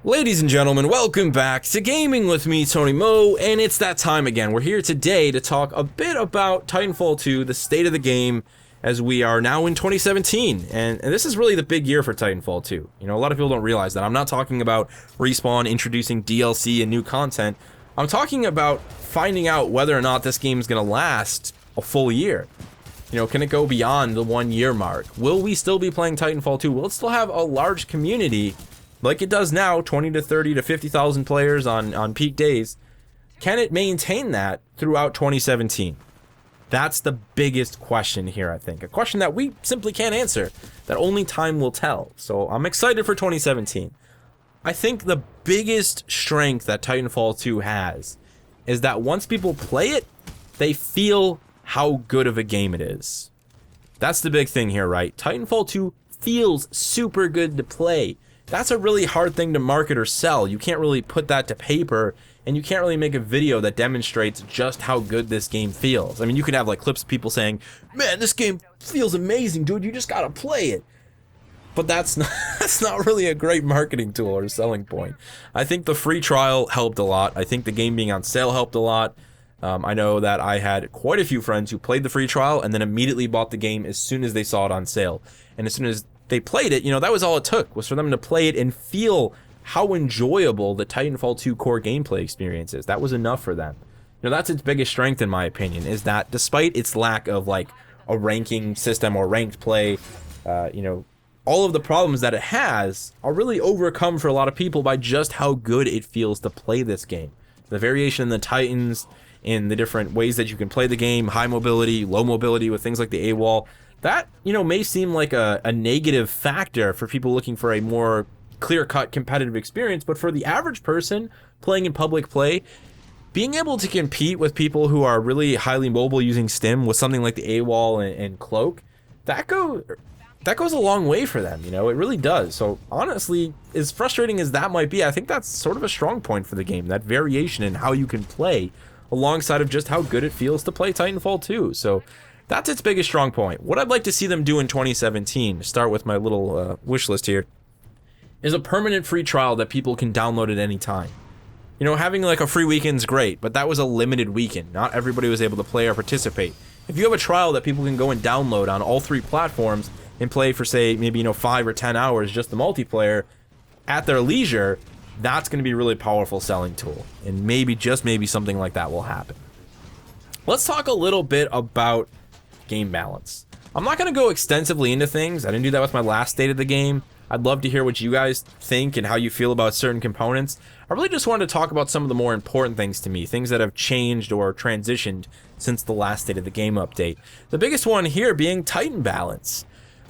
Ladies and gentlemen, welcome back to Gaming with me, Tony Mo, and it's that time again. We're here today to talk a bit about Titanfall 2, the state of the game, as we are now in 2017, and this is really the big year for Titanfall 2. You know, a lot of people don't realize that. I'm not talking about Respawn introducing DLC and new content. I'm talking about finding out whether or not this game is going to last a full year. You know, can it go beyond the 1 year mark? Will we still be playing Titanfall 2? Will it still have a large community like it does now, 20 to 30 to 50,000 players on peak days? Can it maintain that throughout 2017? That's the biggest question here, I think. A question that we simply can't answer, that only time will tell. So I'm excited for 2017. I think the biggest strength that Titanfall 2 has is that once people play it, they feel how good of a game it is. That's the big thing here, right? Titanfall 2 feels super good to play. That's a really hard thing to market or sell. You can't really put that to paper, and you can't really make a video that demonstrates just how good this game feels. I mean, you could have like clips of people saying, man, this game feels amazing, dude, you just gotta play it. But that's not really a great marketing tool or selling point. I think the free trial helped a lot. I think the game being on sale helped a lot. I know that I had quite a few friends who played the free trial and then immediately bought the game as soon as they saw it on sale. And as soon as they played it, you know, that was all it took, was for them to play it and feel how enjoyable the Titanfall 2 core gameplay experience is. That was enough for them. You know, that's its biggest strength, in my opinion, is that despite its lack of like a ranking system or ranked play, you know, all of the problems that it has are really overcome for a lot of people by just how good it feels to play this game. The variation in the Titans, in the different ways that you can play the game, high mobility, low mobility with things like the AWOL, that, you know, may seem like a negative factor for people looking for a more clear-cut competitive experience, but for the average person playing in public play, being able to compete with people who are really highly mobile using Stim with something like the AWOL and Cloak, that goes a long way for them, you know, it really does. So honestly, as frustrating as that might be, I think that's sort of a strong point for the game, that variation in how you can play alongside of just how good it feels to play Titanfall 2. So that's its biggest strong point. What I'd like to see them do in 2017, to start with my little wish list here, is a permanent free trial that people can download at any time. You know, having like a free weekend's great, but that was a limited weekend. Not everybody was able to play or participate. If you have a trial that people can go and download on all three platforms and play for, say, maybe, you know, 5 or 10 hours, just the multiplayer, at their leisure, that's going to be a really powerful selling tool. And maybe, just maybe, something like that will happen. Let's talk a little bit about game balance. I'm not going to go extensively into things. I didn't do that with my last state of the game. I'd love to hear what you guys think and how you feel about certain components. I really just wanted to talk about some of the more important things to me, things that have changed or transitioned since the last state of the game update. The biggest one here being Titan balance.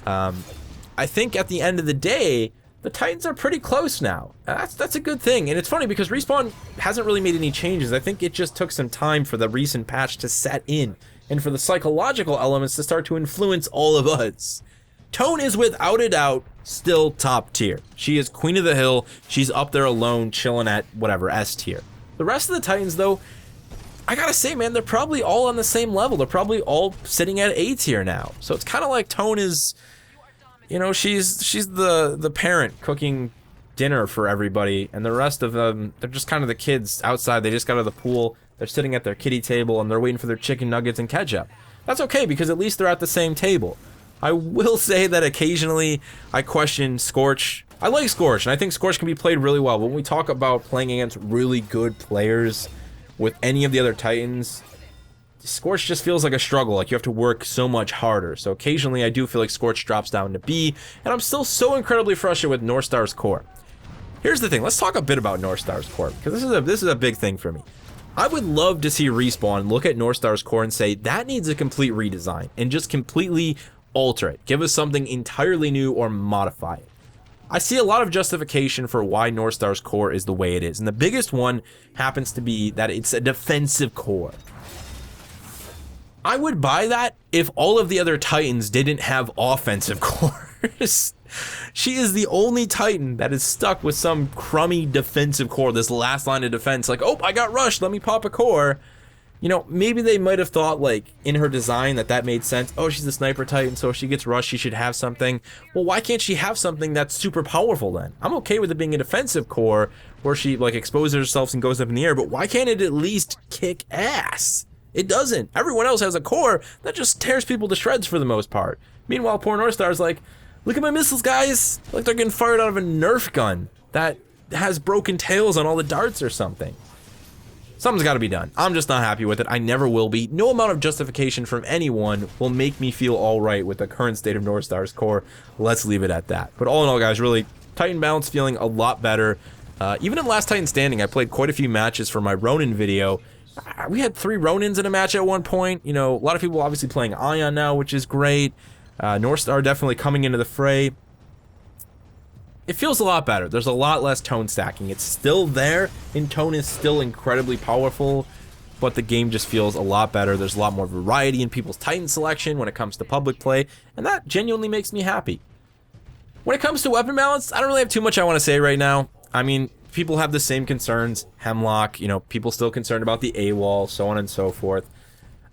I think at the end of the day, the Titans are pretty close now. That's a good thing. And it's funny because Respawn hasn't really made any changes. I think it just took some time for the recent patch to set in and for the psychological elements to start to influence all of us. Tone is without a doubt still top tier. She is queen of the hill. She's up there alone, chilling at whatever, S tier. The rest of the Titans, though, I gotta say, man, they're probably all on the same level. They're probably all sitting at A tier now. So it's kind of like Tone is, you know, she's the parent cooking dinner for everybody, and the rest of them, they're just kind of the kids outside. They just got out of the pool. They're sitting at their kiddie table, and they're waiting for their chicken nuggets and ketchup. That's okay, because at least they're at the same table. I will say that occasionally I question Scorch. I like Scorch, and I think Scorch can be played really well. But when we talk about playing against really good players with any of the other Titans, Scorch just feels like a struggle, like you have to work so much harder. So occasionally I do feel like Scorch drops down to B, and I'm still so incredibly frustrated with North Star's core. Here's the thing, let's talk a bit about North Star's core, because this is a big thing for me. I would love to see Respawn look at North Star's core and say, that needs a complete redesign, and just completely alter it. Give us something entirely new or modify it. I see a lot of justification for why North Star's core is the way it is, and the biggest one happens to be that it's a defensive core. I would buy that if all of the other Titans didn't have offensive cores. She is the only Titan that is stuck with some crummy defensive core, this last line of defense, like, oh, I got rushed, let me pop a core. You know, maybe they might have thought, like, in her design that made sense. Oh, she's a sniper titan, so if she gets rushed, she should have something. Well, why can't she have something that's super powerful then? I'm okay with it being a defensive core where she, like, exposes herself and goes up in the air, but why can't it at least kick ass? It doesn't. Everyone else has a core that just tears people to shreds for the most part. Meanwhile, poor Northstar's like, look at my missiles, guys! Like they're getting fired out of a Nerf gun that has broken tails on all the darts or something. Something's got to be done. I'm just not happy with it. I never will be. No amount of justification from anyone will make me feel alright with the current state of Northstar's core. Let's leave it at that. But all in all, guys, really, Titan balance feeling a lot better. Even in Last Titan Standing, I played quite a few matches for my Ronin video. We had 3 Ronins in a match at one point. You know, a lot of people obviously playing Ion now, which is great. Northstar definitely coming into the fray. It feels a lot better. There's a lot less tone stacking. It's still there, and tone is still incredibly powerful, but the game just feels a lot better. There's a lot more variety in people's Titan selection when it comes to public play, and that genuinely makes me happy. When it comes to weapon balance, I don't really have too much I want to say right now. I mean, people have the same concerns. Hemlock, you know, people still concerned about the AWOL, so on and so forth.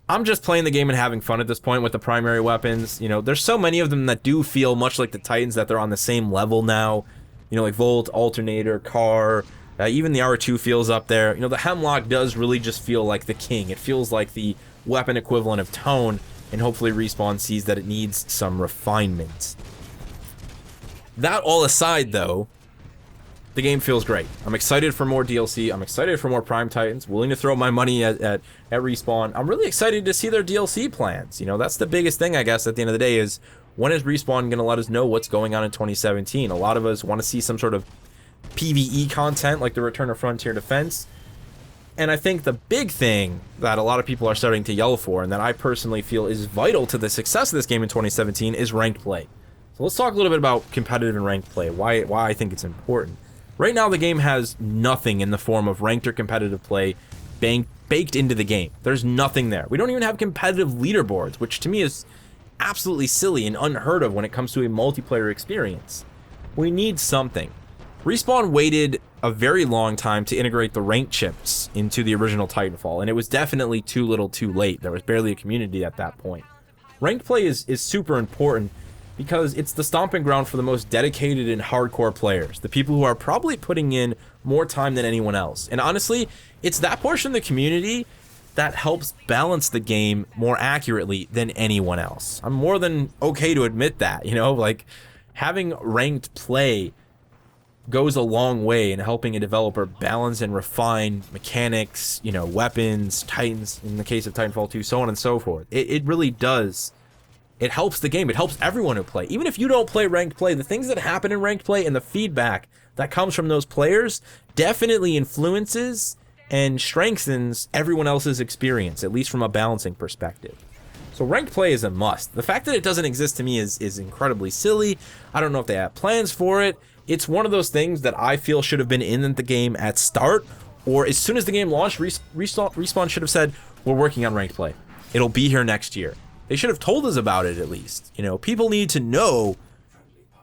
I'm just playing the game and having fun at this point with the primary weapons. You know, there's so many of them that do feel much like the Titans that they're on the same level now. You know, like Volt, Alternator, Car, even the R2 feels up there. You know, the Hemlock does really just feel like the king. It feels like the weapon equivalent of Tone, and hopefully Respawn sees that it needs some refinement. That all aside, though, the game feels great. I'm excited for more DLC. I'm excited for more Prime Titans. Willing to throw my money at Respawn. I'm really excited to see their DLC plans. You know, that's the biggest thing, I guess, at the end of the day is when is Respawn going to let us know what's going on in 2017? A lot of us want to see some sort of PvE content like the Return of Frontier Defense. And I think the big thing that a lot of people are starting to yell for, and that I personally feel is vital to the success of this game in 2017, is ranked play. So let's talk a little bit about competitive and ranked play, why I think it's important. Right now, the game has nothing in the form of ranked or competitive play baked into the game. There's nothing there. We don't even have competitive leaderboards, which to me is absolutely silly and unheard of when it comes to a multiplayer experience. We need something. Respawn waited a very long time to integrate the ranked chips into the original Titanfall, and it was definitely too little too late. There was barely a community at that point. Ranked play is super important, because it's the stomping ground for the most dedicated and hardcore players, the people who are probably putting in more time than anyone else. And honestly, it's that portion of the community that helps balance the game more accurately than anyone else. I'm more than okay to admit that, you know, like having ranked play goes a long way in helping a developer balance and refine mechanics, you know, weapons, Titans, in the case of Titanfall 2, so on and so forth. It really does. It helps the game. It helps everyone who play. Even if you don't play ranked play, the things that happen in ranked play and the feedback that comes from those players definitely influences and strengthens everyone else's experience, at least from a balancing perspective. So ranked play is a must. The fact that it doesn't exist to me is incredibly silly. I don't know if they have plans for it. It's one of those things that I feel should have been in the game at start, or as soon as the game launched, Respawn should have said, we're working on ranked play. It'll be here next year. They should have told us about it at least. You know, people need to know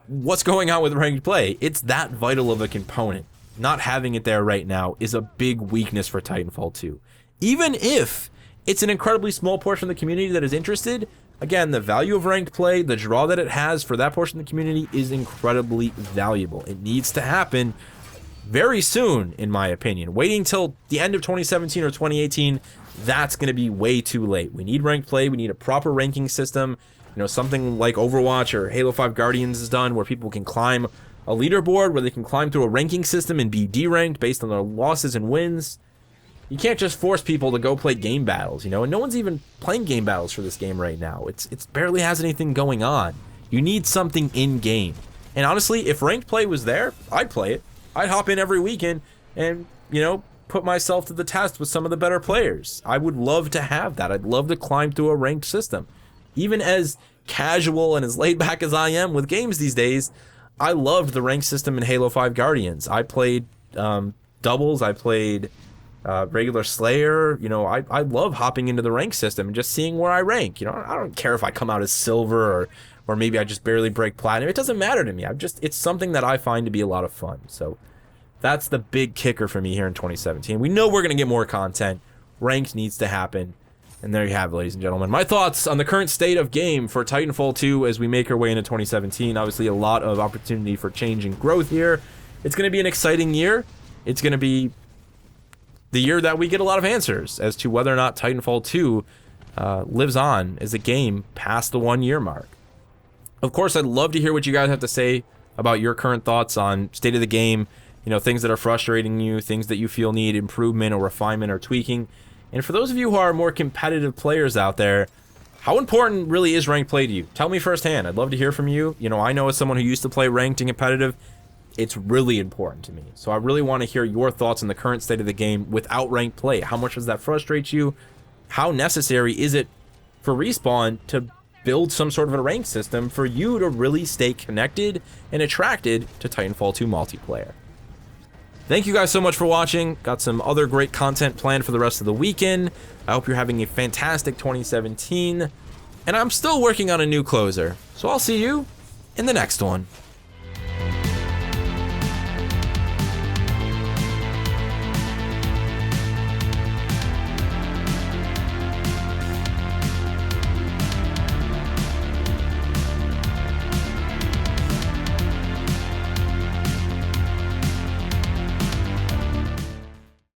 what's going on with ranked play. It's that vital of a component. Not having it there right now is a big weakness for Titanfall 2. Even if it's an incredibly small portion of the community that is interested, again, the value of ranked play, the draw that it has for that portion of the community is incredibly valuable. It needs to happen very soon, in my opinion. Waiting till the end of 2017 or 2018, that's going to be way too late. We need ranked play. We need a proper ranking system. You know, something like Overwatch or Halo 5 Guardians is done, where people can climb a leaderboard, where they can climb through a ranking system and be D-ranked based on their losses and wins. You can't just force people to go play game battles, you know, and no one's even playing game battles for this game right now. It's barely has anything going on. You need something in-game. And honestly, if ranked play was there, I'd play it. I'd hop in every weekend and, you know, put myself to the test with some of the better players. I would love to have that. I'd love to climb through a ranked system. Even as casual and as laid back as I am with games these days, I loved the ranked system in Halo 5 Guardians. I played doubles, I played regular Slayer. You know, I love hopping into the rank system and just seeing where I rank. You know, I don't care if I come out as silver or maybe I just barely break platinum. It doesn't matter to me. It's something that I find to be a lot of fun. So that's the big kicker for me here in 2017. We know we're going to get more content. Ranked needs to happen. And there you have it, ladies and gentlemen. My thoughts on the current state of game for Titanfall 2 as we make our way into 2017. Obviously, a lot of opportunity for change and growth here. It's going to be an exciting year. It's going to be the year that we get a lot of answers as to whether or not Titanfall 2 lives on as a game past the 1 year mark. Of course, I'd love to hear what you guys have to say about your current thoughts on state of the game, you know, things that are frustrating you, things that you feel need improvement or refinement or tweaking. And for those of you who are more competitive players out there, how important really is ranked play to you? Tell me firsthand. I'd love to hear from you. You know, I know as someone who used to play ranked and competitive, it's really important to me. So I really want to hear your thoughts on the current state of the game without ranked play. How much does that frustrate you? How necessary is it for Respawn to build some sort of a ranked system for you to really stay connected and attracted to Titanfall 2 multiplayer? Thank you guys so much for watching. Got some other great content planned for the rest of the weekend. I hope you're having a fantastic 2017. And I'm still working on a new closer. So I'll see you in the next one.